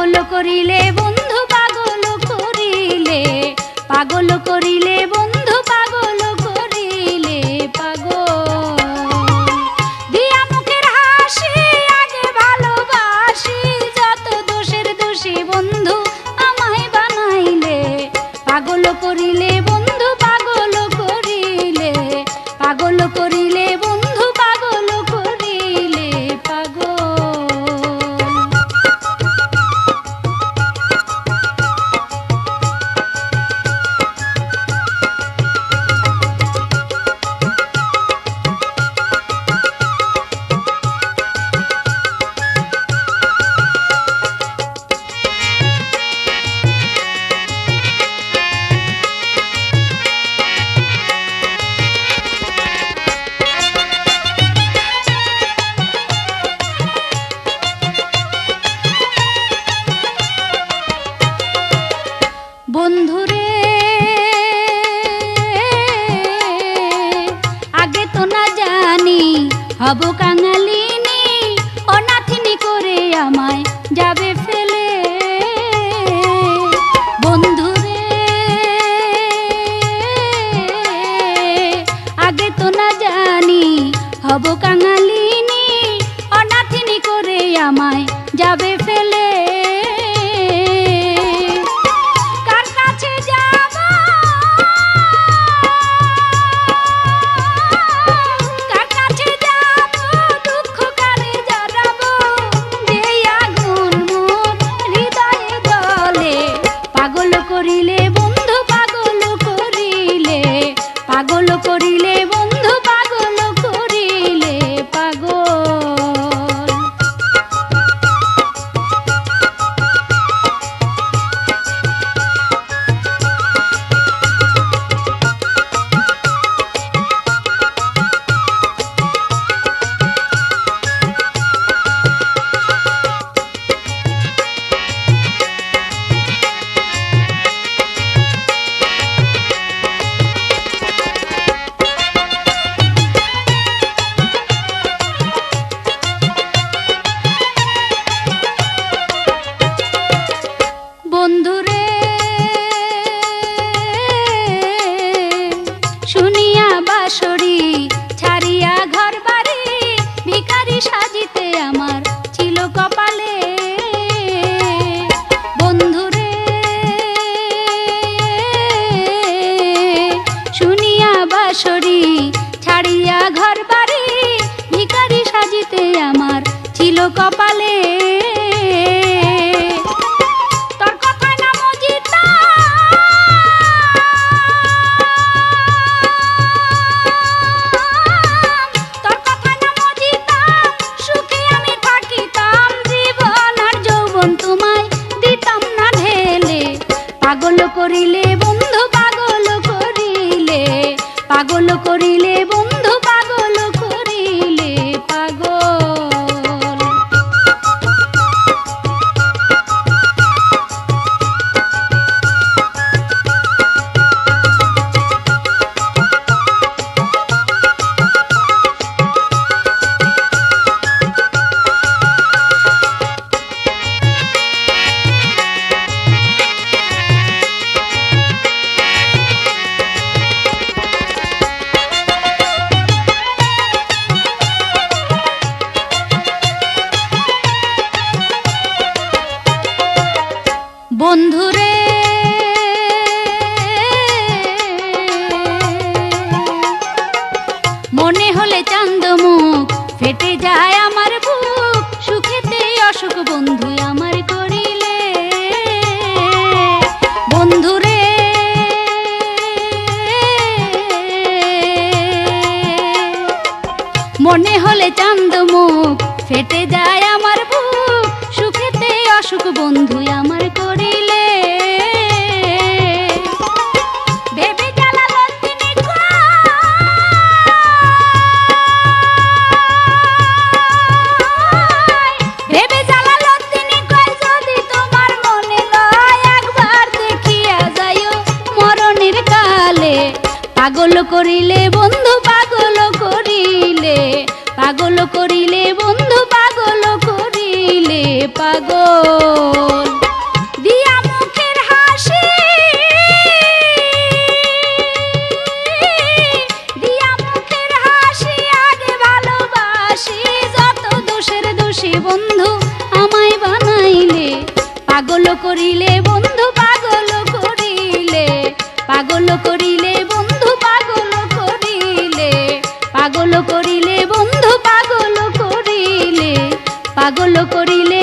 পাগল করিলে বন্ধু পাগল করিলে, পাগল করিলে বন্ধু পাগল করিলে পাগল। দিয়া মুখের হাসি আগে ভালোবাসি, যত দোষের দোষী বন্ধু আমায় বানাইলে। পাগল করিলে বন্ধু পাগল করিলে, পাগল করিলে বন্ধু পাগল করিলে পাগল। বন্ধুরে আগে তো না জানি হব কাঙালিনী, অনাথিনী করে আমায় যাবে ফেলে। বন্ধুরে আগে তো না জানি হব কাঙালিনী, অনাথিনী করে আমায় যাবে ফেলে। পাগল করিলে বন্ধু পাগল করিলে, পাগল করিলে বন্ধু পাগল করিলে পাগল। বন্ধুরে শুনিয়া বাঁশরি ছাড়িয়া ঘর বাড়ি, ভিখারি সাজিতে আমার ছিল কপালে। বন্ধুরে শুনিয়া বাঁশরি ছাড়িয়া ঘর বাড়ি, ভিখারি সাজিতে আমার ছিল কপালে। পাগল করিলে বন্ধু পাগল করিলে, পাগল করিলে বন্ধু পাগল করিলে পাগল। বন্ধুরে মনে হলে চাঁদ মুখ ফেটে যায় আমার বুক, সুখেতে অসুখ বন্ধু আমার করিলে। বন্ধুরে মনে হলে চাঁদ মুখ ফেটে যায় আমার বুক, সুখেতে অসুখ বন্ধু আমার করিলে। ভেবে জ্বালালো তিনি ভেবে জ্বালালো তিনি কয়, যদি তোমার মনে লয় একবার দেখিয়া যাইও মরণের কালে। পাগল করিলে বন্ধু পাগল করিলে, পাগল করিলে বন্ধু পাগল করিলে পাগল। বন্ধু আমায় বানাইলে, পাগল করিলে বন্ধু পাগল করিলে, পাগল করিলে বন্ধু পাগল করিলে, পাগল করিলে বন্ধু পাগল করিলে, পাগল করিলে